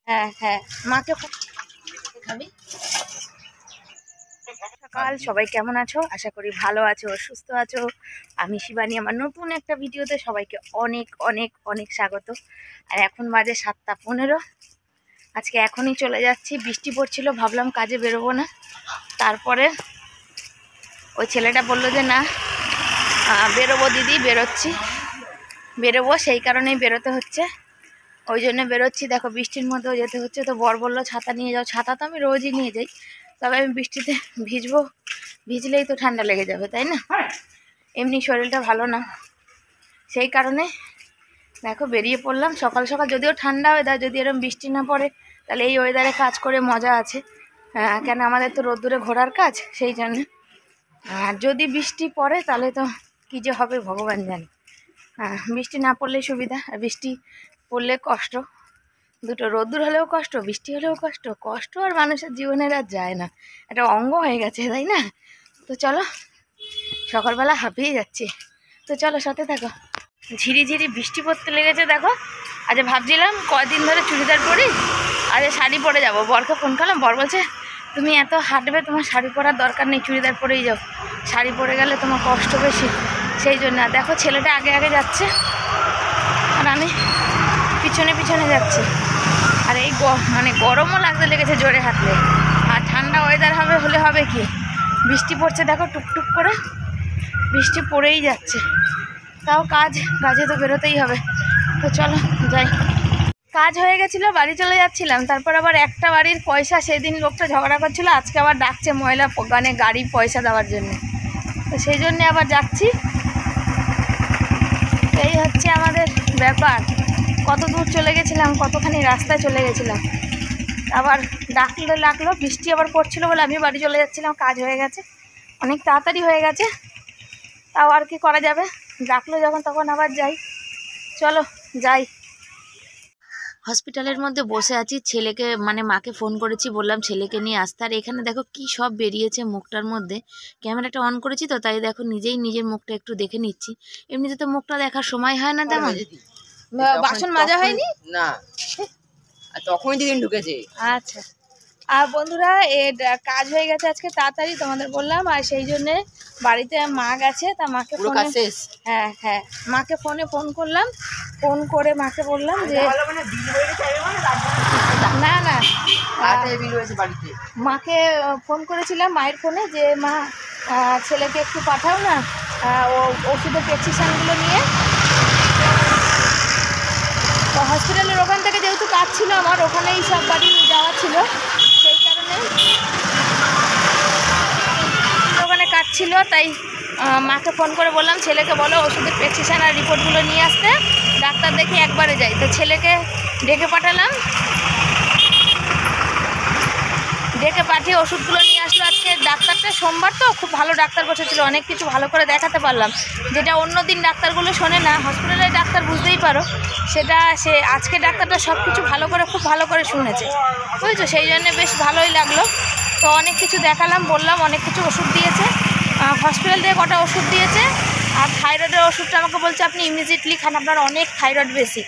হ্যাঁ হ্যাঁ মাকে খাবি। সকাল, সবাই কেমন আছো? আশা করি ভালো আছো, সুস্থ আছো। আমি শিবানী, আমার নতুন একটা ভিডিওতে সবাইকে অনেক অনেক অনেক স্বাগত। আর এখন বাজে 7:15। আজকে এখনই চলে যাচ্ছি, বৃষ্টি পড়ছিল, ভাবলাম কাজে বেরোবো না। তারপরে ওই ছেলেটা বললো যে না বেরোবো দিদি, বেরোবো, সেই কারণেই বেরোতে হচ্ছে। ওই জন্য বেরোচ্ছি। দেখো বৃষ্টির মধ্যেও যেতে হচ্ছে। তো বর বললো ছাতা নিয়ে যাও। ছাতা তো আমি রোজই নিয়ে যাই, তবে আমি বৃষ্টিতে ভিজলেই তো ঠান্ডা লেগে যাবে, তাই না? এমনি শরীরটা ভালো না, সেই কারণে দেখো বেরিয়ে পড়লাম সকাল সকাল। যদিও ঠান্ডা ওয়েদার, যদি এরকম বৃষ্টি না পড়ে তাহলে এই ওয়েদারে কাজ করে মজা আছে। কেন আমাদের তো রোদ্দুরে ঘোরার কাজ, সেই জন্য। আর যদি বৃষ্টি পড়ে তাহলে তো কী যে হবে ভগবান জানে। বৃষ্টি না পড়লেই সুবিধা, আর বৃষ্টি পড়লে কষ্ট। দুটো, রোদ্দুর হলেও কষ্ট, বৃষ্টি হলেও কষ্ট আর মানুষের জীবনের আর যায় না, একটা অঙ্গ হয়ে গেছে, তাই না? তো চলো, সকালবেলা হাঁপিয়ে যাচ্ছি, তো চলো সাথে থাকো। ঝিরিঝিরি বৃষ্টি পড়তে লেগেছে দেখো। আজ ভাবছিলাম কদিন ধরে চুড়িদার পরি, আজ শাড়ি পরে যাব। বরকে ফোন করলাম, বর বলছে তুমি এত হাঁটবে, তোমার শাড়ি পরার দরকার নেই, চুড়িদার পরেই যাও, শাড়ি পরে গেলে তোমার কষ্ট বেশি, সেই জন্য। দেখো ছেলেটা আগে আগে যাচ্ছে আর আমি পিছনে পিছনে যাচ্ছি। আর এই মানে গরমও লাগতে লেগেছে জোরে হাঁটলে। আর ঠান্ডা ওয়েদার হলে হবে কি, বৃষ্টি পড়ছে দেখো টুকটুক করে, বৃষ্টি পড়েই যাচ্ছে। তাও কাজে তো বেরোতেই হবে। তো চলো যাই। কাজ হয়ে গেছিলো, বাড়ি চলে যাচ্ছিলাম। তারপর আবার একটা বাড়ির পয়সা, সেদিন লোকটা ঝগড়া করছিল, আজকে আবার ডাকছে ময়লা গাড়ি পয়সা দেওয়ার জন্য, তো সেই জন্যে আবার যাচ্ছি। এই হচ্ছে আমাদের ব্যাপার। কত দূর চলে গেছিলাম, কতখানি রাস্তায় চলে গেছিলাম, আবার ডাকলো। বৃষ্টি আবার পড়ছিল বলে আমি বাড়ি চলে যাচ্ছিলাম। কাজ হয়ে গেছে, অনেক তাড়াতাড়ি হয়ে গেছে, তাও আর কি করা যাবে। ডাকলো যখন তখন আবার যাই। চলো যাই। হসপিটালের মধ্যে বসে আছি, ছেলেকে মানে মাকে ফোন করেছি, বললাম ছেলেকে নিয়ে আসতে। আর এখানে দেখো কি সব বেরিয়েছে মুখটার মধ্যে। ক্যামেরাটা অন করেছি তো, তাই দেখো নিজের মুখটা একটু দেখে নিচ্ছি। এমনিতে তো মুখটা দেখার সময় হয় না তেমন। বাসন মাজা হয়নি না, তখন যেদিন ঢুকেছে। আচ্ছা। আর বন্ধুরা, কাজ হয়ে গেছে আজকে তাড়াতাড়ি, তোমাদের বললাম। আর সেই জন্যে বাড়িতে মা গেছে, তা মাকে হ্যাঁ মাকে ফোন করলাম। ফোন করে মাকে বললাম যে না মাকে ফোন করেছিলাম মায়ের ফোনে, যে মা ছেলেকে একটু পাঠাও না ও ওষুধের প্রেসক্রিপশনগুলো নিয়ে। তো হসপিটালের ওখান থেকে যেহেতু কাজ ছিল আমার, ওখানেই সব বাড়ি যাওয়া ছিল, সেই কারণে ওখানে কাজ ছিল। তাই মাকে ফোন করে বললাম ছেলেকে বলো ওষুধের প্রেসক্রিপশন আর রিপোর্টগুলো নিয়ে আসতে, ডাক্তার দেখে একবারে যাই। তো ছেলেকে ডেকে পাঠিয়ে ওষুধগুলো নিয়ে আসলো। আজকে ডাক্তারটা সোমবার তো খুব ভালো ডাক্তার বসেছিল, অনেক কিছু ভালো করে দেখাতে পারলাম, যেটা অন্য দিন ডাক্তারগুলো শোনে না। হসপিটালের ডাক্তার বুঝতেই পারো, সেটা আজকে ডাক্তারটা সব কিছু খুব ভালো করে শুনেছে, বুঝেছো? সেই জন্য বেশ ভালোই লাগলো। তো অনেক কিছু দেখালাম, বললাম, অনেক কিছু ওষুধ দিয়েছে। হসপিটাল থেকে কটা ওষুধ দিয়েছে। আর থাইরয়েডের ওষুধটা আমাকে বলছে আপনি ইমিডিয়েটলি খান, আপনার অনেক থাইরয়েড বেশি।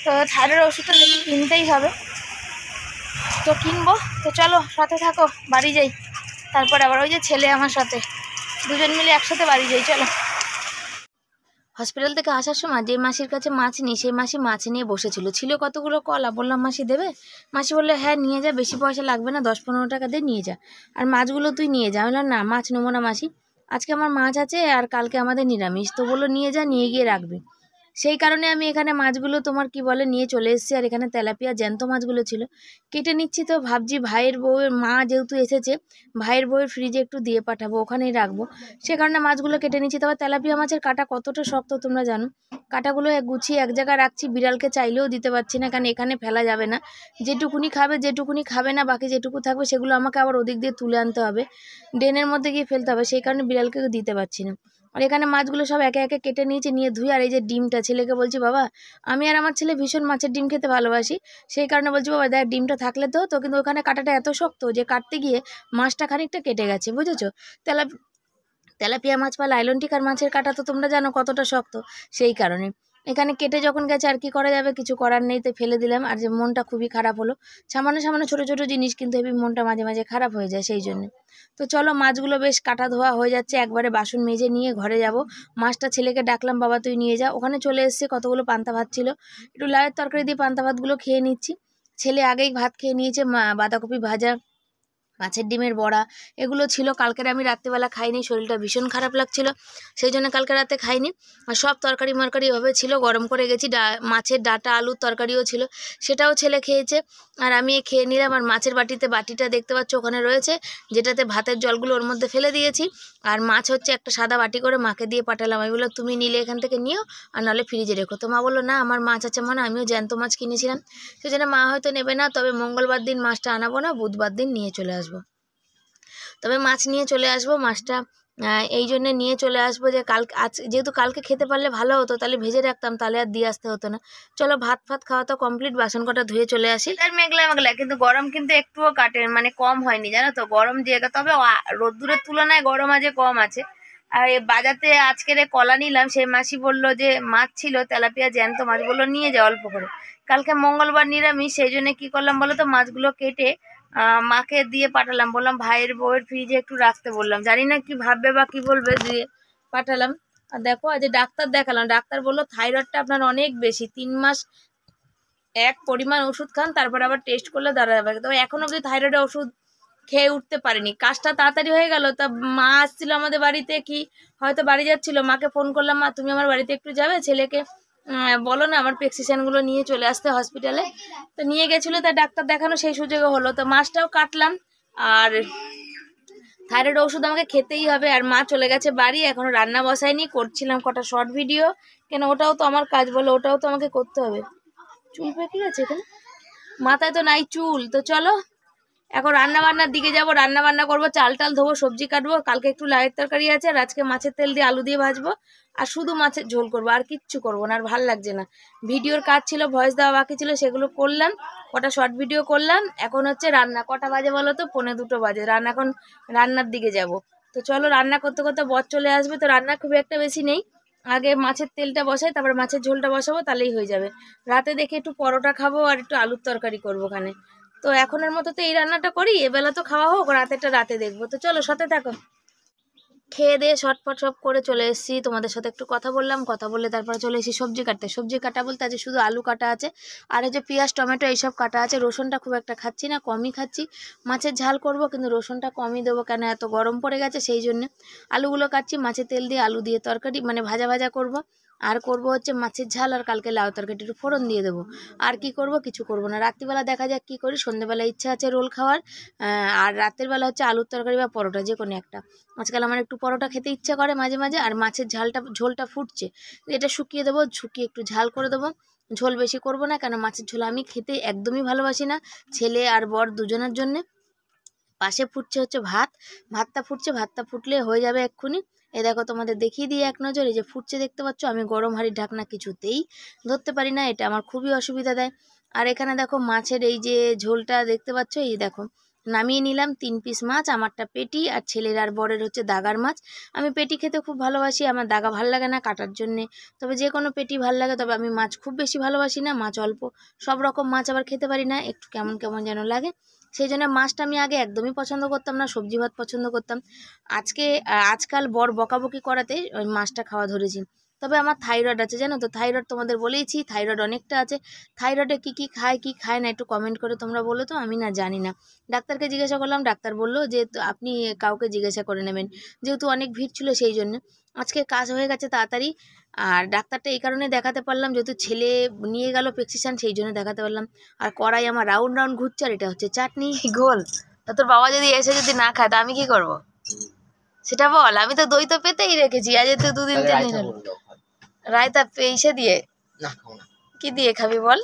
তো থাইরয়েড ওষুধটা দেখি কিনতেই হবে, তো কিনবো। তো চলো সাথে থাকো, বাড়ি যাই। তারপরে আবার ওই যে ছেলে আমার সাথে, দুজন মিলে একসাথে বাড়ি যাই, চলো। হসপিটাল থেকে আসার সময় যে মাসির কাছে মাছ নিই, সেই মাসি মাছ নিয়ে বসেছিল। ছিল কতগুলো কলা, বললাম মাসি দেবে? মাসি বললো হ্যাঁ নিয়ে যা, বেশি পয়সা লাগবে না, 10-15 টাকা দিয়ে নিয়ে যা, আর মাছগুলো তুই নিয়ে যা। আমি বললাম না, মাছ নেবো না মাসি, আজকে আমার মাছ আছে আর কালকে আমাদের নিরামিষ। তো বললো নিয়ে যা, নিয়ে গিয়ে রাখবি। সেই কারণে আমি এখানে মাছগুলো তোমার কি বলে নিয়ে চলে এসেছি। আর এখানে তেলাপিয়া জ্যান্ত মাছগুলো ছিল, কেটে নিচ্ছি। তো ভাবছি ভাইয়ের বউয়ের মা যেহেতু এসেছে, ভাইয়ের বউয়ের ফ্রিজে একটু দিয়ে পাঠাবো, ওখানেই রাখবো, সে কারণে মাছগুলো কেটে নিচ্ছি। তবে তেলাপিয়া মাছের কাটা কতটা শক্ত তোমরা জানো। কাটাগুলো গুছিয়ে এক জায়গায় রাখছি, বিড়ালকে চাইলেও দিতে পারছি না, কারণ এখানে ফেলা যাবে না। যেটুকুনি খাবে না, বাকি যেটুকু থাকবে সেগুলো আমাকে আবার ওদিক দিয়ে তুলে আনতে হবে, ড্রেনের মধ্যে গিয়ে ফেলতে হবে, সেই কারণে বিড়ালকে দিতে পারছি না। আর এখানে মাছগুলো সব একে একে কেটে নিয়েছি, নিয়ে ধুই। আর এই যে ডিমটা, ছেলেকে বলছি বাবা, আমি আর আমার ছেলে ভীষণ মাছের ডিম খেতে ভালোবাসি, সেই কারণে বলছি বাবা দেখ ডিমটা থাকলে তো কিন্তু ওখানে কাটাটা এত শক্ত যে কাটতে গিয়ে মাছটা খানিকটা কেটে গেছে, বুঝেছো? তেলাপিয়া মাছ বা লাইলন টিকার মাছের কাটা তো তোমরা জানো কতটা শক্ত, সেই কারণে এখানে কেটে যখন গেছে আর কি করা যাবে, কিছু করার নেই, তো ফেলে দিলাম। আর যে মনটা খুবই খারাপ হলো, সামান্য সামান্য ছোটো ছোটো জিনিস কিন্তু হেবি মনটা মাঝে মাঝে খারাপ হয়ে যায় সেই জন্য। তো চলো মাছগুলো বেশ কাটা ধোয়া হয়ে যাচ্ছে, একবারে বাসন মেজে নিয়ে ঘরে যাব। মাছটা ছেলেকে ডাকলাম, বাবা তুই নিয়ে যা। ওখানে চলে এসেছে, কতগুলো পান্তা ভাত ছিল, একটু লাউয়ের তরকারি দিয়ে পান্তা ভাতগুলো খেয়ে নিচ্ছি। ছেলে আগেই ভাত খেয়ে নিয়েছে, বাঁধাকপি ভাজা, মাছের ডিমের বড়া এগুলো ছিল। কালকের আমি রাত্রিবেলা খাইনি, শরীরটা ভীষণ খারাপ লাগছিল, সেই জন্য কালকে রাতে খাইনি। আর সব তরকারি মরকারি এভাবে ছিল, গরম করে গেছি। মাছের ডাঁটা আলুর তরকারিও ছিল, সেটাও ছেলে খেয়েছে। আর আমি খেয়ে নিলাম। আর মাছের বাটিটা দেখতে পাচ্ছ ওখানে রয়েছে, যেটাতে ভাতের জলগুলো ওর মধ্যে ফেলে দিয়েছি। আর মাছ হচ্ছে একটা সাদা বাটি করে মাকে দিয়ে পাঠালাম। আমি বললাম তুমি নিলে এখান থেকে নিও, আর নাহলে ফ্রিজে রেখো। তো মা বললো না আমার মাছ আছে, মানে আমিও জ্যান্ত মাছ কিনেছিলাম, সেই জন্য মা হয়তো নেবে না, তবে মঙ্গলবার দিন মাছটা আনাবো না, বুধবার দিন নিয়ে চলে আসবো। তবে মাছ নিয়ে চলে আসবো, মাছটা এই জন্যে নিয়ে চলে আসবো যে যেহেতু কালকে খেতে পারলে ভালো হতো, তাহলে ভেজে রাখতাম, তাহলে আর দিয়ে আসতে হতো না। চলো ভাত খাওয়া তো কমপ্লিট, বাসন কটা ধুয়ে চলে আসি। আর মেঘলা মেঘলা, কিন্তু গরম কিন্তু একটুও কাটে মানে কম হয়নি জানো তো, গরম জায়গা। তবে রোদ্দুরের তুলনায় গরম আজ কম আছে। আর বাজাতে আজকের কলা নিলাম, সেই মাসি বললো যে মাছ ছিল তেলাপিয়া জ্যান্ত মাছ, বললো নিয়ে যাও অল্প করে। কালকে মঙ্গলবার নিরামিষ, সেই জন্য কি করলাম বলো তো, মাছগুলো কেটে মাকে দিয়ে পাঠালাম। বললাম ভাইয়ের বউয়ের ফ্রিজে একটু রাখতে বললাম, জানি না কি ভাববে বা কি বলবে, দিয়ে পাঠালাম। আর দেখো আজ ডাক্তার দেখালাম, ডাক্তার বললো থাইরয়েডটা আপনার অনেক বেশি, 3 মাস এক পরিমাণ ওষুধ খান, তারপর আবার টেস্ট করলে ধরা যাবে। তবে এখন অব্দি থাইরয়েডের ওষুধ খেয়ে উঠতে পারিনি, কাজটা তাড়াতাড়ি হয়ে গেল। তা মা আসছিল আমাদের বাড়িতে, কি হয়তো বাড়ি যাচ্ছিল, মাকে ফোন করলাম, মা তুমি আমার বাড়িতে একটু যাবে, ছেলেকে বলো না আমার প্রেসক্রিপশনগুলো নিয়ে চলে আসতে হসপিটালে। তো নিয়ে গেছিলো, তা ডাক্তার দেখানো সেই সুযোগে হলো। তো মাছটাও কাটলাম, আর থাইরয়েড ওষুধ আমাকে খেতেই হবে। আর মা চলে গেছে বাড়ি, এখনো রান্না বসায়নি, করছিলাম কটা শর্ট ভিডিও, কেন ওটাও তো আমার কাজ, বলে ওটাও তো আমাকে করতে হবে। চুল পেকে গেছে এখানে, মাথায় তো নাই চুল। তো চলো এখন রান্না বান্নার দিকে যাবো, রান্না বান্না করবো, চাল টাল ধোবো, সবজি কাটবো। কালকে একটু লাউয়ের তরকারি আছে, আর আজকে মাছের তেল দিয়ে আলু দিয়ে ভাজবো, আর শুধু মাছের ঝোল করবো, আর কিচ্ছু করবো না। আর ভাল লাগছে না, ভিডিওর কাজ ছিল, ভয়েস দেওয়া বাকি ছিল, সেগুলো করলাম, কটা শর্ট ভিডিও করলাম। এখন হচ্ছে রান্না, কটা বাজে বলো তো, 1:45 বাজে। এখন রান্নার দিকে যাব। তো চলো রান্না করতে করতে বর চলে আসবে, তো রান্না খুব একটা বেশি নেই। আগে মাছের তেলটা বসাই, তারপরে মাছের ঝোলটা বসাবো, তাহলেই হয়ে যাবে। রাতে দেখে একটু পরোটা খাবো, আর একটু আলুর তরকারি করবো ওখানে। তো এখনের মতো তো এই রান্নাটা করি, এবেলা তো খাওয়া হোক, রাতেরটা রাতে দেখবো। তো চলো সাথে থাকো। খেয়ে দিয়ে শটপট সব করে চলে এসেছি, তোমাদের সাথে একটু কথা বললাম, কথা বললে তারপরে চলে এসেছি সবজি কাটতে। সবজি কাটা বলতে আজ শুধু আলু কাটা আছে, আর এই যে পেঁয়াজ টমেটো এইসব কাটা আছে। রসুনটা খুব একটা খাচ্ছি না, কমই খাচ্ছি। মাছের ঝাল করব, কিন্তু রসুনটা কমই দেবো, কেন এত গরম পড়ে গেছে, সেই জন্য আলুগুলো কাটছি। মাছের তেল দিয়ে আলু দিয়ে তরকারি মানে ভাজা ভাজা করব। আর করব হচ্ছে মাছের ঝাল, আর কালকে লাউ তরকারি একটু ফোড়ন দিয়ে দেবো। আর কি করব, কিছু করব না। রাত্রিবেলা দেখা যাক কি করি, সন্ধ্যেবেলা ইচ্ছা আছে রোল খাওয়ার, আর রাতের বেলা হচ্ছে আলুর তরকারি বা পরোটা, যে কোনো একটা। আজকাল আমার একটু পরোটা খেতে ইচ্ছা করে মাঝে মাঝে। আর মাছের ঝোলটা ফুটছে, এটা শুকিয়ে দেবো, শুকিয়ে একটু ঝাল করে দেবো। ঝোল বেশি করব না, কেন মাছের ঝোল আমি খেতে একদমই ভালোবাসি না, ছেলে আর বর দুজনের জন্যে। পাশে ফুটছে হচ্ছে ভাতটা ফুটছে, ভাতটা ফুটলে হয়ে যাবে এক্ষুনি। এ দেখো তোমাদের দেখিয়ে দিই এক নজর, এই যে ফুটছে দেখতে পাচ্ছ। আমি গরম হাঁড়ির ঢাকনা কিছুতেই ধরতে পারি না, এটা আমার খুবই অসুবিধা দেয়। আর এখানে দেখো মাছের এই যে ঝোলটা দেখতে পাচ্ছ, এই দেখো নামিয়ে নিলাম 3 পিস মাছ, আমারটা পেটি, আর ছেলের আর বরের হচ্ছে দাগার মাছ। আমি পেটি খেতে খুব ভালোবাসি, আমার দাগা ভাল লাগে না কাটার জন্যে, তবে যে কোনো পেটি ভাল লাগে। তবে আমি মাছ খুব বেশি ভালোবাসি না, মাছ অল্প, সব রকম মাছ আবার খেতে পারি না, একটু কেমন কেমন যেন লাগে। সেই জন্য মাছটা আমি আগে একদমই পছন্দ করতাম না, সবজি ভাত পছন্দ করতাম। আজকাল বর বকাবকি করাতে ওই মাছটা খাওয়া ধরেছি। তবে আমার থাইরয়েড আছে জানো তো, থাইরয়েড তোমাদের বলেইছি, থাইরয়েড অনেকটা আছে। থাইরয়েডে কি খায় না একটু কমেন্ট করে তোমরা বলো তো, আমি না জানি না। ডাক্তারকে জিজ্ঞাসা করলাম, ডাক্তার বললো যে আপনি কাউকে জিজ্ঞাসা করে নেবেন, যেহেতু অনেক ভিড় ছিল সেই জন্য। আজকে কাজ হয়ে গেছে তাড়াতাড়ি। আর ডাক্তারটা এই কারণে দেখাতে পারলাম, যেহেতু ছেলে নিয়ে গেল প্রেসক্রিপশন, সেই জন্য দেখাতে পারলাম। আর কড়াই আমার রাউন্ড রাউন্ড ঘুরছে, আর এটা হচ্ছে চাটনি গোল। তা তোর বাবা যদি এসে যদি না খায়, তা আমি কি করব সেটা বল। আমি তো দই তো পেতেই রেখেছি, আজ তো 2 দিন 3 দিন হলো। রায়তা পেয়েছে দিয়ে কি দিয়ে খাবি বল?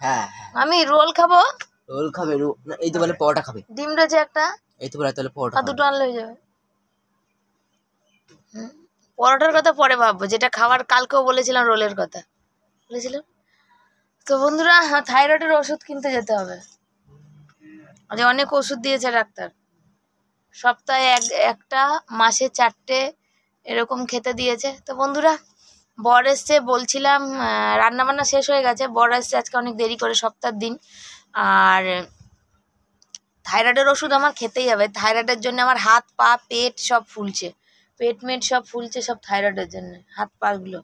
হ্যাঁ আমি রোল খাবো। রোল খাবে, এই তো বলে পরোটা খাবে। ডিম রয়েছে একটা, এই তো বলে তাহলে পরোটা আর দুটো আনলে হয়ে যাবে। পরোটার কথা পরে ভাববো, যেটা খাওয়ার কালকেও বলেছিলাম, রোলের কথা বলেছিলাম। তো বন্ধুরা, থাইরয়েডের ওষুধ কিনতে যেতে হবে। আজ অনেক ওষুধ দিয়েছে ডাক্তার, সপ্তাহে একটা, মাসে 4টে এরকম খেতে দিয়েছে। তো বন্ধুরা, বর এসছে, বলছিলাম রান্নাবান্না শেষ হয়ে গেছে, বর এসছে আজকে অনেক দেরি করে, সপ্তাহের দিন। আর থাইরয়েডের ওষুধ আমার খেতেই হবে, থাইরয়েডের জন্য আমার হাত পা পেট সব ফুলছে, পেট মেট সব ফুলছে, সব থাইরয়েডের জন্য হাত পাগুলো।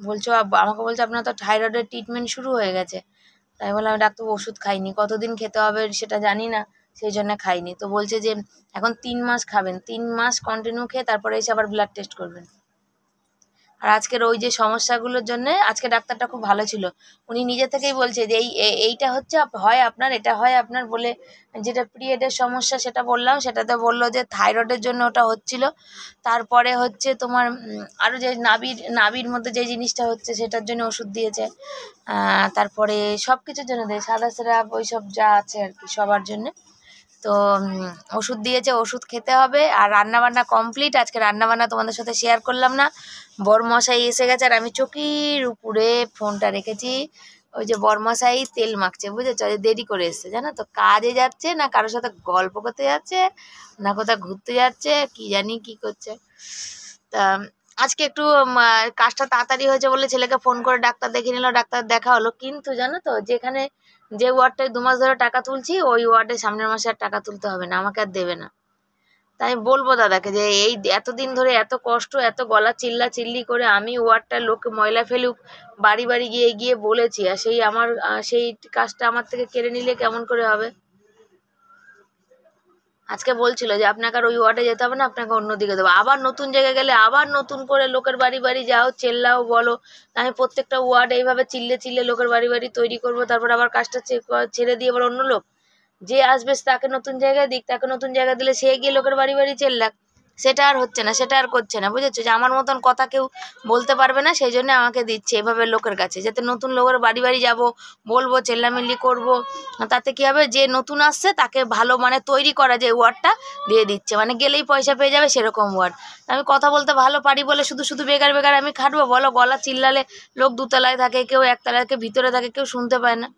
বলছো আমাকে বলছে আপনার তো থাইরয়েডের ট্রিটমেন্ট শুরু হয়ে গেছে। তাই বললাম ডাক্তার ওষুধ খাইনি, কতদিন খেতে হবে সেটা জানি না, সেই জন্য খাইনি। তো বলছে যে এখন 3 মাস খাবেন, 3 মাস কন্টিনিউ খেয়ে তারপরে এসে আবার ব্লাড টেস্ট করবেন। আর আজকের ওই যে সমস্যাগুলোর জন্য আজকে ডাক্তারটা খুব ভালো ছিল, উনি নিজে থেকেই বলছে যে এইটা হচ্ছে হয় আপনার, এটা হয় আপনার বলে, যেটা পিরিয়ডের সমস্যা সেটা বললাম, সেটাতে বললো যে থাইরয়েডের জন্য ওটা হচ্ছিল। তারপরে হচ্ছে তোমার আরও যে নাভির মধ্যে যে জিনিসটা হচ্ছে সেটার জন্য ওষুধ দিয়েছে। তারপরে সব কিছুর জন্য দিয়ে সাদা সিরাপ ওইসব যা আছে আর কি সবার জন্য। তো ওষুধ দিয়েছে, ওষুধ খেতে হবে। আর রান্নাবান্না কমপ্লিট, আজকে রান্নাবান্না তোমাদের সাথে শেয়ার করলাম না, বরমশাই এসে গেছে আর আমি চকির উপরে ফোনটা রেখেছি। ওই যে বরমশাই তেল মাখছে, বুঝেছো, দেরি করে এসছে জানো তো, কাজে যাচ্ছে না কারোর সাথে গল্প করতে যাচ্ছে না কোথাও ঘুরতে যাচ্ছে, কি জানি কি করছে। তা আজকে একটু কাজটা তাড়াতাড়ি হয়েছে বলে ছেলেকে ফোন করে ডাক্তার দেখিয়ে নিল, ডাক্তার দেখা হলো। কিন্তু জানো তো, যেখানে যে ওয়ার্ডটায় 2 মাস ধরে টাকা তুলছি, ওই ওয়ার্ডে সামনের মাসে আর টাকা তুলতে হবে না, আমাকে আর দেবে না। তাই বলবো দাদাকে যে এই এতদিন ধরে এত কষ্ট, এত গলা চিল্লা চিল্লি করে আমি ওয়ার্ডটার লোককে ময়লা ফেলুক বাড়ি বাড়ি গিয়ে গিয়ে বলেছি, আর সেই আমার সেই কাজটা আমার থেকে কেড়ে নিলে কেমন করে হবে। আজকে বলছিল যে আপনাকে আর ওই ওয়ার্ডে যেতে হবে না, আপনাকে অন্যদিকে দেবো। আবার নতুন জায়গায় গেলে আবার নতুন করে লোকের বাড়ি বাড়ি যাও, চেল্লাও, বলো। আমি প্রত্যেকটা ওয়ার্ড এইভাবে চিল্লে চিল্লে লোকের বাড়ি বাড়ি তৈরি করবো, তারপর আবার কাজটা ছেড়ে দিয়ে আবার অন্য লোক যে আসবে তাকে নতুন জায়গায় দিক, তাকে নতুন জায়গায় দিলে সে গিয়ে লোকের বাড়ি বাড়ি চেল্লাক, সেটা আর হচ্ছে না, সেটা আর করছে না, বুঝেছো, যে আমার মতন কথা কেউ বলতে পারবে না, সেই জন্য আমাকে দিচ্ছে এভাবে লোকের কাছে, যাতে নতুন লোকের বাড়ি বাড়ি যাব, বলবো, চেল্লামিল্লি করব। তাতে কি হবে, যে নতুন আসছে তাকে ভালো মানে তৈরি করা যে ওয়ার্ডটা দিয়ে দিচ্ছে, মানে গেলেই পয়সা পেয়ে যাবে সেরকম ওয়ার্ড। আমি কথা বলতে ভালো পারি বলে শুধু শুধু বেকার বেকার আমি খাটবো বলো? গলা চিল্লালে লোক দুতলায় থাকে, কেউ একতলায়, কেউ ভিতরে থাকে, কেউ শুনতে পায় না।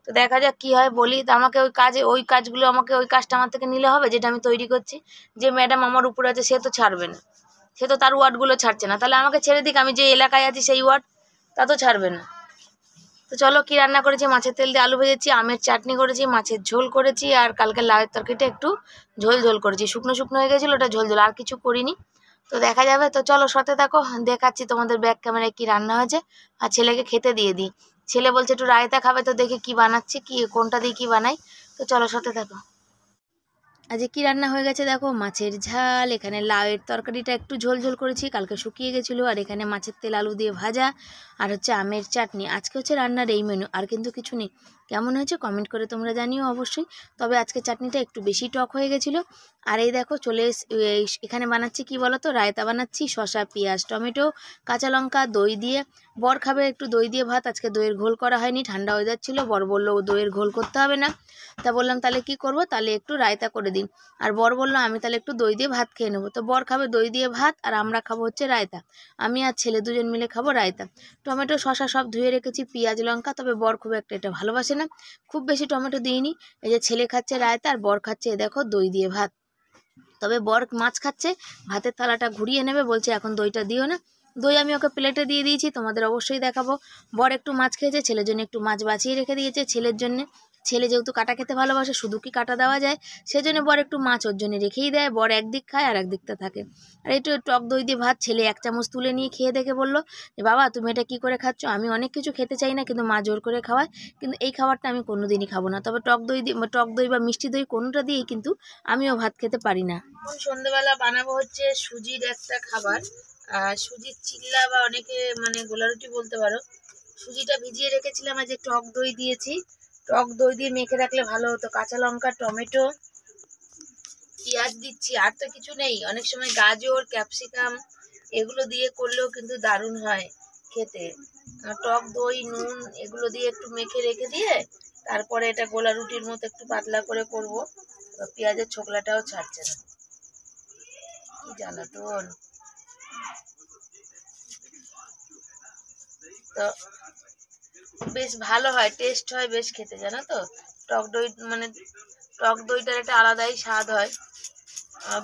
তো দেখা যাক কি হয়, বলি। তো আমাকে ওই কাজগুলো আমাকে ওই কাজটা আমার থেকে নিলে হবে যেটা আমি তৈরি করছি। যে ম্যাডাম আমার উপরে আছে সে তো ছাড়বে না, সে তো তার ওয়ার্ডগুলো ছাড়ছে না, তাহলে আমাকে ছেড়ে দিক, আমি যে এলাকায় আছি সেই ওয়ার্ড, তা তো ছাড়বে না। তো চলো, কি রান্না করেছি, মাছের তেল দিয়ে আলু ভেজেছি, আমের চাটনি করেছি, মাছের ঝোল করেছি, আর কালকে লাউয়ের তরকারিটা একটু ঝোল ঝোল করেছি, শুকনো শুকনো হয়ে গেছিলো ওটা ঝোল ঝোল, আর কিছু করিনি। তো দেখা যাবে। তো চলো সাথে থাকো, দেখাচ্ছি তোমাদের ব্যাক ক্যামেরায় কি রান্না হয়েছে। আর ছেলেকে খেতে দিয়ে দিই, ছেলে বলছে একটু রায়তা খাবে, তো দেখে কি বানাচ্ছি, কি কোনটা দিয়ে কি বানাই। তো চলো সাথে থাকো। আজকে কি রান্না হয়ে গেছে দেখো, মাছের ঝাল, এখানে লাউয়ের তরকারিটা একটু ঝোল ঝোল করেছি, কালকে শুকিয়ে গেছিলো, আর এখানে মাছের তেল আলু দিয়ে ভাজা, আর হচ্ছে আমের চাটনি। আজকে হচ্ছে রান্নার এই মেনু, আর কিন্তু কিছু নেই। কেমন হয়েছে কমেন্ট করে তোমরা জানিও অবশ্যই। তবে আজকে চাটনিটা একটু বেশি টক হয়ে গেছিলো। আর এই দেখো এখানে বানাচ্ছি কি বলো তো, রায়তা বানাচ্ছি, শসা, পেঁয়াজ, টমেটো, কাঁচা লঙ্কা, দই দিয়ে। বর খাবে একটু দই দিয়ে ভাত, আজকে দইয়ের ঘোল করা হয়নি, ঠান্ডা ওয়েদার ছিল, বর বললো দইয়ের ঘোল করতে হবে না। তা বললাম তাহলে কি করব, তাহলে একটু রায়তা করে দিন। আর বর বললো আমি তাহলে একটু দই দিয়ে ভাত খেয়ে নেবো। তো বর খাবে দই দিয়ে ভাত, আর আমরা খাবো হচ্ছে রায়তা, আমি আর ছেলে দুজন মিলে খাবো রায়তা। টমেটো শসা সব ধুয়ে রেখেছি, পেঁয়াজ লঙ্কা, তবে বর খুব একটা এটা ভালোবাসে না, খুব বেশি টমেটো দিইনি। এই যে ছেলে খাচ্ছে রায়তা, আর বর খাচ্ছে দেখো দই দিয়ে ভাত। তবে বর মাছ খাচ্ছে, ভাতের থালাটা ঘুরিয়ে নেবে, বলছে এখন দইটা দিও না। দই আমি ওকে প্লেটে দিয়ে দিয়েছি, তোমাদের অবশ্যই দেখাবো। বর একটু মাছ খেয়েছে, ছেলের জন্য একটু মাছ বাঁচিয়ে রেখে দিয়েছে ছেলের জন্য। ছেলে যেহেতু কাটা খেতে ভালোবাসে, শুধু কি কাটা দেওয়া যায়, সেজন্য বর একটু মাছ ওর জন্য রেখেই দেয়। বর একদিক খায় আর একদিকটা থাকে। আর একটু টক দই দিয়ে ভাত ছেলে 1 চামচ তুলে নিয়ে খেয়ে দেখে বললো যে বাবা তুমি এটা কি করে খাচ্ছ, আমি অনেক কিছু খেতে চাই না, কিন্তু মা জোর করে খাওয়ায়, কিন্তু এই খাবারটা আমি কোনোদিনই খাবো না। তবে টক দই বা মিষ্টি দই কোনোটা দিয়েই কিন্তু আমিও ভাত খেতে পারি না। সন্ধ্যেবেলা বানাবো হচ্ছে সুজির একটা খাবার, সুজির চিল্লা বা অনেকে মানে গোলা রুটি বলতে পারো। সুজিটা ভিজিয়ে রেখেছিলাম, আজ টক দই দিয়েছি, টক দই দিয়ে মেখে রাখলে ভালো হতো। কাঁচা লঙ্কা, টমেটো, পেঁয়াজ দিচ্ছি, আর তো কিছু নেই। অনেক সময় গাজর, ক্যাপসিকাম এগুলো দিয়ে করলেও কিন্তু দারুণ হয় খেতে। টক দই, নুন এগুলো দিয়ে একটু মেখে রেখে দিয়ে তারপরে এটা গোলা রুটির মতো একটু পাতলা করে করব। পেঁয়াজের ছোকলাটাও ছাড়ছে না, কি জ্বালাতন। তো বেশ ভালো হয়, টেস্ট হয় বেশ খেতে, জানো তো। টক দই মানে টক দইটার একটা আলাদাই স্বাদ হয়।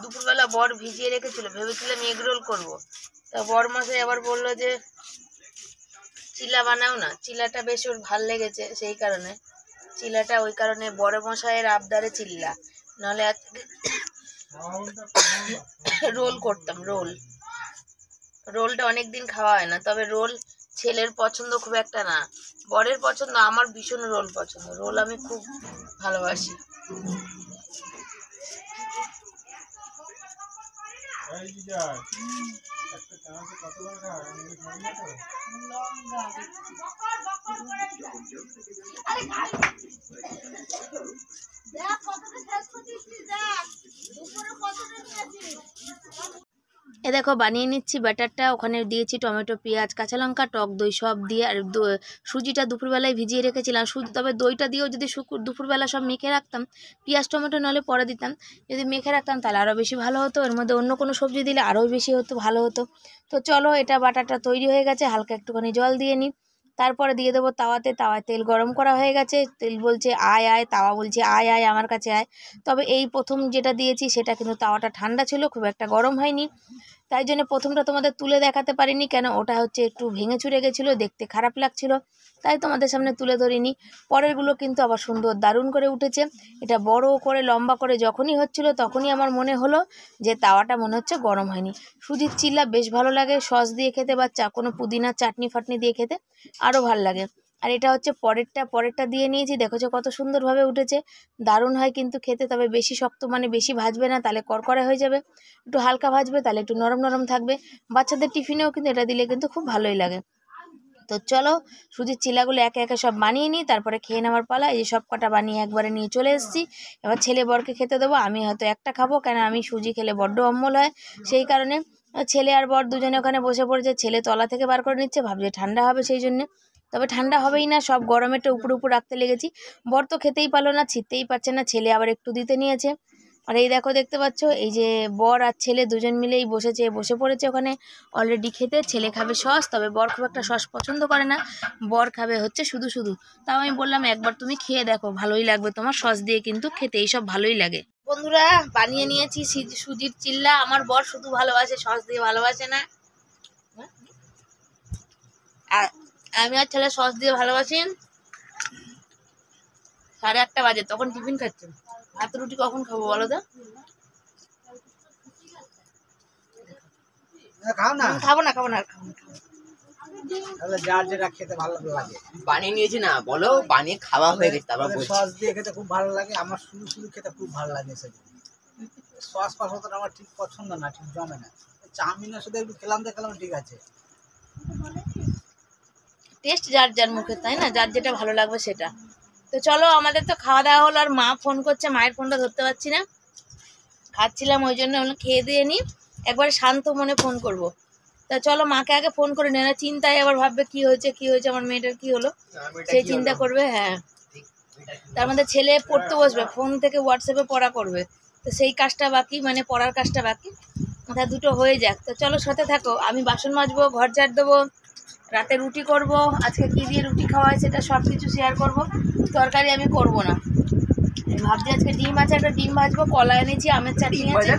দুপুরবেলা বর ভিজিয়ে রেখেছিল, ভেবেছিলাম এগ রোল করবো। তা বর মশাই আবার বললো যে চিলা বানাও না, চিলাটা বেশ ওর ভাল লেগেছে, সেই কারণে চিলাটা, ওই কারণে বড় মশাইয়ের আবদারে চিল্লা, নাহলে আজকে রোল করতাম। রোলটা অনেকদিন খাওয়া হয় না, তবে রোল ছেলের পছন্দ খুব একটা না, বরের পছন্দ, আমার ভীষণ রোল পছন্দ, রোল আমি খুব ভালোবাসি। এ দেখো বানিয়ে নিচ্ছি ব্যাটারটা, ওখানে দিয়েছি টমেটো, পেঁয়াজ, কাঁচা লঙ্কা, টক দই সব দিয়ে, আর সুজিটা দুপুরবেলায় ভিজিয়ে রেখেছিলাম। তবে দইটা দিয়েও যদি দুপুরবেলা সব মেখে রাখতাম, পেঁয়াজ টমেটো নাহলে পরে দিতাম, যদি মেখে রাখতাম তাহলে আরও বেশি ভালো হতো, এর মধ্যে অন্য কোনো সবজি দিলে আরও বেশি ভালো হতো। তো চলো, এটা বাটারটা তৈরি হয়ে গেছে, হালকা একটুখানি জল দিয়ে নিই, তারপরে দিয়ে দেবো তাওয়ায় তেল গরম করা হয়ে গেছে, তেল বলছে আয় আয়, তাওয়া বলছে আয় আয় আমার কাছে আয়। তবে এই প্রথম যেটা দিয়েছি সেটা কিন্তু তাওয়াটা ঠান্ডা ছিল, খুব একটা গরম হয়নি, তাই জন্য প্রথমটা তোমাদের তুলে দেখাতে পারিনি, কেন ওটা হচ্ছে একটু ভেঙে চুরে গেছিলো, দেখতে খারাপ লাগছিল, তাই তোমাদের সামনে তুলে ধরিনি। পরেরগুলো কিন্তু আবার সুন্দর দারুণ করে উঠেছে। এটা বড় করে লম্বা করে যখনই হচ্ছিল তখনই আমার মনে হলো যে তাওয়াটা মনে হচ্ছে গরম হয়নি। সুজির চিল্লা বেশ ভালো লাগে সস দিয়ে খেতে, বা কোনো পুদিনার চাটনি ফাটনি দিয়ে খেতে আরও ভালো লাগে। আর এটা হচ্ছে পরেরটা দিয়ে নিয়েছি, দেখেছো কত সুন্দরভাবে উঠেছে, দারুণ হয় কিন্তু খেতে। তবে বেশি শক্ত মানে বেশি ভাজবে না, তাহলে করকরে হয়ে যাবে, একটু হালকা ভাজবে তাহলে একটু নরম নরম থাকবে। বাচ্চাদের টিফিনেও কিন্তু এটা দিলে কিন্তু খুব ভালোই লাগে। তো চলো সুজির চিলাগুলো একে একে সব বানিয়ে নিই, তারপরে খেয়ে নেওয়ার পালা। এই যে সব কটা বানিয়ে একবারে নিয়ে চলে এসেছি, এবার ছেলে বরকে খেতে দেবো, আমি হয়তো একটা খাবো, কেন আমি সুজি খেলে বড্ড অম্বল হয়, সেই কারণে ছেলে আর বর দুজনে ওখানে বসে পড়েছে, ছেলে তলা থেকে বার করে নিচ্ছে, ভাবছে ঠান্ডা হবে সেই জন্যে, তবে ঠান্ডা হবেই না, সব গরমেরটা উপর রাখতে লেগেছি। বর তো খেতেই পারলো না, ছিটতেই পারছে না, ছেলে আবার একটু দিতে নিয়েছে। আর এই দেখো দেখতে পাচ্ছ, এই যে বর আর ছেলে দুজন মিলেই বসে পড়েছে ওখানে অলরেডি খেতে। ছেলে খাবে সস, তবে বর খুব একটা সস পছন্দ করে না, বর খাবে হচ্ছে শুধু শুধু। তাও আমি বললাম একবার তুমি খেয়ে দেখো, ভালোই লাগবে তোমার, সস দিয়ে কিন্তু খেতে এইসব ভালোই লাগে। বন্ধুরা বানিয়ে নিয়েছি সুজির চিল্লা, আমার বর শুধু ভালোবাসে, সস দিয়ে ভালোবাসে না, আর আমি আর ছেলে সস দিয়ে ভালোবাসি। 1:30 বাজে, তখন টিফিন খাচ্ছে, ভাত রুটি কখন খাবো বলো তো? খাবো না। যার যেটা খেতে ভালো লাগে বানিয়ে নিয়েছি না, বলো বানিয়ে খাওয়া হয়ে গেছে, তারপর বলছি। সস দিয়ে খেতে খুব ভালো লাগে, আমার শুধু খেতে খুব ভালো লাগে। সস পাসটা আমার ঠিক পছন্দ না, ঠিক জমে না। চাউমিনের সাথে একটু খেলাম ঠিক আছে, টেস্ট যার যার মুখে, তাই না, যার যেটা ভালো লাগবে সেটা। তো চলো, আমাদের তো খাওয়া দাওয়া হলো, আর মা ফোন করছে, মায়ের ফোনটা ধরতে পারছি না, খাচ্ছিলাম, ওই জন্য খেয়ে দিয়ে নিই, একবার শান্ত মনে ফোন করব। তা চলো মাকে আগে ফোন করে নে, না চিন্তায় আবার ভাববে কি হয়েছে আমার মেয়েটার কি হলো, সেই চিন্তা করবে। হ্যাঁ, তার মধ্যে ছেলে পড়তে বসবে, ফোন থেকে হোয়াটসঅ্যাপে পড়া করবে, তো সেই কাজটা বাকি, মানে পড়ার কাজটা বাকি, তা দুটো হয়ে যাক। তো চলো সাথে থাকো, আমি বাসন মাজবো, ঘর ঝাড় দেবো, রাতে রুটি করব, আজকে কী দিয়ে রুটি খাওয়া হয় সেটা সব কিছু শেয়ার করব। তরকারি আমি করব না, ভাবছি আজকে ডিম আছে, একটা ডিম ভাজবো, কলা এনেছি, আমের চাটনি আছে,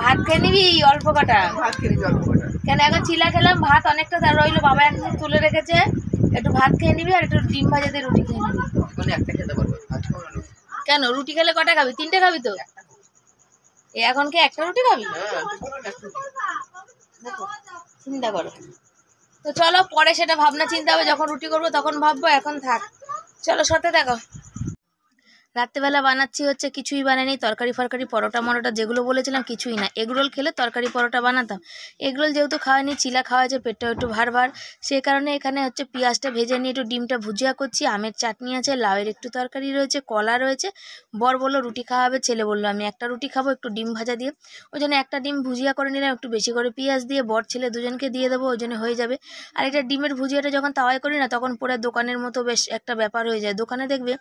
ভাত খেয়ে নিবি অল্প কাটা, কেন এখন চিলা খেলাম, ভাত অনেকটা তার রইলো, বাবা এখন তুলে রেখেছে, একটু ভাত খেয়ে নিবি আর একটু ডিম ভাজা দিয়ে রুটি খেয়ে নিবি। একটা খেতে পারবো, কেন রুটি খেলে কটা খাবি? 3টে খাবি তো, এখন কি একটা রুটি খাবি? চিন্তা করো। তো চলো পরে সেটা ভাবনা চিন্তা হবে, যখন রুটি করবো তখন ভাববো, এখন থাক। চলো সাথে দেখো। রাত্রেবেলা বানাচ্ছি হচ্ছে কিছুই বানাইনি, তরকারি ফরকারি পরোটা মরোটা যেগুলো বলেছিলাম কিছুই না। এগরোল খেলে তরকারি পরোটা বানাতাম, এগরোল যেহেতু খাওয়াইনি, চিলা খাওয়াছে, পেটটা একটু ভার সেই কারণে এখানে হচ্ছে পেঁয়াজটা ভেজে নিয়ে একটু ডিমটা ভুজিয়া করছি, আমের চাটনি আছে, লাউয়ের একটু তরকারি রয়েছে, কলা রয়েছে। বর বললো রুটি খাওয়াবে, ছেলে বললো আমি একটা রুটি খাবো একটু ডিম ভাজা দিয়ে, ওই জন্য একটা ডিম ভুজিয়া করে নিলাম, একটু বেশি করে পেঁয়াজ দিয়ে, বর ছেলে দুজনকে দিয়ে দেবো, ওই জন্য হয়ে যাবে। আর এটা ডিমের ভুজিয়াটা যখন তাওয়ায় করি না, তখন পুরো দোকানের মতো বেশ একটা ব্যাপার হয়ে যায়, দোকানে দেখবে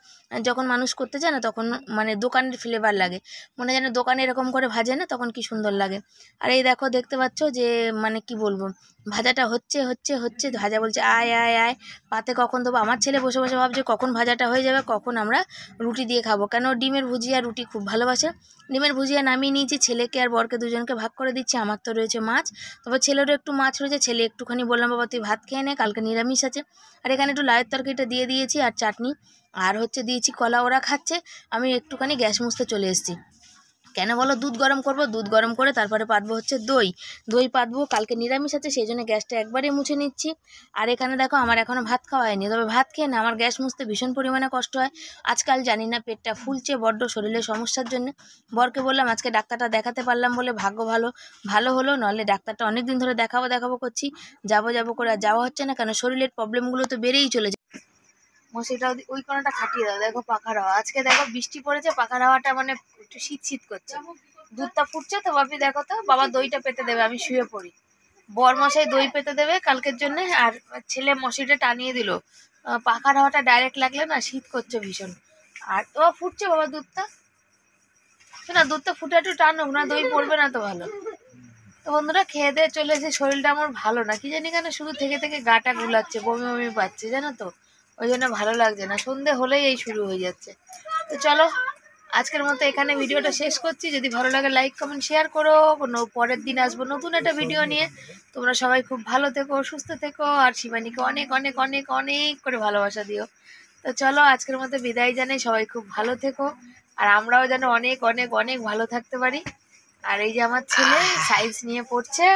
যখন মানুষ করতে যায় ভাজে না তখন মানে দোকানের ফ্লেভার লাগে, মনে যেন দোকানে এরকম করে ভাজে না তখন কি সুন্দর লাগে। আর এই দেখো দেখতে পাচ্ছ যে মানে কি বলবো, ভাজাটা হচ্ছে হচ্ছে হচ্ছে, ভাজা বলছে আয় আয় আয়, পাতে কখন দেবো। আমার ছেলে বসে বসে ভাবছে কখন ভাজাটা হয়ে যাবে, কখন আমরা রুটি দিয়ে খাবো, কেন ডিমের ভুজিয়া রুটি খুব ভালোবাসে। ডিমের ভুজিয়া নামিয়ে নিয়েছি, ছেলেকে আর বরকে দুজনকে ভাগ করে দিচ্ছি। আমার তো রয়েছে মাছ, তবে ছেলেরও একটু মাছ রয়েছে, ছেলে একটুখানি বললাম বাবা তুই ভাত খেয়ে নে, কালকে নিরামিষ আছে। আর এখানে একটু লাউয়ের তরকারিটা দিয়ে দিয়েছি আর চাটনি, আর হচ্ছে দিয়েছি কলা, ওরা খাচ্ছে। আমি একটুখানি গ্যাস মুছতে চলে এসেছি। কেন বলো, দুধ গরম করব, দুধ গরম করে তারপরে পাতবো হচ্ছে দই, দই পাতবো, কালকে নিরামিষ আছে সেই জন্য গ্যাসটা একবারে মুছে নিচ্ছি। আর এখানে দেখো আমার এখনও ভাত খাওয়া হয়নি, তবে ভাত খেয়ে না আমার গ্যাস মুছতে ভীষণ পরিমাণে কষ্ট হয়। আজকাল জানি না পেটটা ফুলছে বড্ড শরীরের সমস্যার জন্য। বরকে বললাম আজকে ডাক্তারটা দেখাতে পারলাম বলে ভাগ্য ভালো হলো, নাহলে ডাক্তারটা অনেক দিন ধরে দেখাবো করছি, যাবো করে আর যাওয়া হচ্ছে না, কেন শরীরের প্রবলেমগুলো তো বেড়েই চলেছে। মশিটা ওই কোনাটা খাটিয়ে দাও, দেখো পাখার হাওয়া, আজকে দেখো বৃষ্টি পড়েছে, পাখার হাওয়াটা মানে একটু শীত শীত করছে। দুধটা ফুটছে তো বাপি, দেখো তো বাবা দইটা পেতে দেবে, আমি শুয়ে পড়ি। বর মশাই দই পেতে দেবে কালকের জন্য, আর ছেলে মশিটা টানিয়ে দিল। পাখার হাওয়াটা ডাইরেক্ট লাগলে না শীত করছে ভীষণ। আর ও ফুটছে বাবা দুধটা, শোনা দুধটা ফুটে একটু টানুক না, দই পড়বে না তো ভালো। তো বন্ধুরা খেয়ে দিয়ে চলে এসে, শরীরটা আমার ভালো না, কি জানি কেন শুধু থেকে থেকে গাটা গুলাচ্ছে, বমি বমি পাচ্ছে জানো তো, ওই জন্য ভালো লাগছে না, সন্ধে হলেই এই শুরু হয়ে যাচ্ছে। তো চলো আজকের মতো এখানে ভিডিওটা শেষ করছি, যদি ভালো লাগে লাইক কমেন্ট শেয়ার করো, পরের দিন আসবো নতুন একটা ভিডিও নিয়ে। তোমরা সবাই খুব ভালো থেকো, সুস্থ থেকো, আর শিবানীকে অনেক অনেক অনেক অনেক করে ভালোবাসা দিও। তো চলো আজকের মতো বিদায় জানাই, সবাই খুব ভালো থেকো, আর আমরাও যেন অনেক অনেক অনেক ভালো থাকতে পারি। আর এই যে আমার ছেলে সায়েন্স নিয়ে পড়ছে,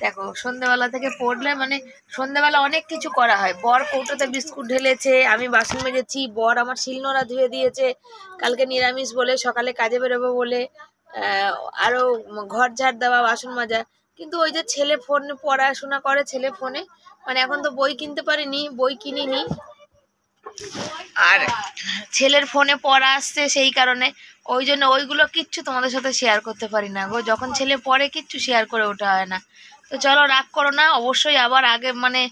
দেখো সন্ধ্যেবেলা থেকে পড়লে মানে সন্ধ্যেবেলা অনেক কিছু করা হয়। বর কৌটোতে বিস্কুট ঢেলেছে, আমি বাসন মেজেছি, বর আমার শিলনোড়া ধুয়ে দিয়েছে, কালকে নিরামিষ বলে সকালে কাজে বেরোবো বলে, আরও ঘর ঝাড় দেওয়া, বাসন মাজা। কিন্তু ওই যে ছেলে ফোনে পড়াশোনা করে, ছেলে ফোনে মানে এখন তো বই কিনতে পারিনি, বই কিনিনি, আর ছেলের ফোনে পড়া আসছে সেই কারণে, ওই জন্য ওইগুলো কিচ্ছু তোমাদের সাথে শেয়ার করতে পারি না গো, যখন ছেলে পড়ে কিচ্ছু শেয়ার করে ওঠা হয় না। তো চলো রাগ করো না, অবশ্যই আবার আগে মানে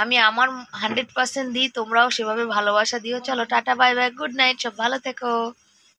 আমি আমার 100% দিই, তোমরাও সেভাবে ভালোবাসা দিও। চলো tata bye bye, good night, সব ভালো থেকো।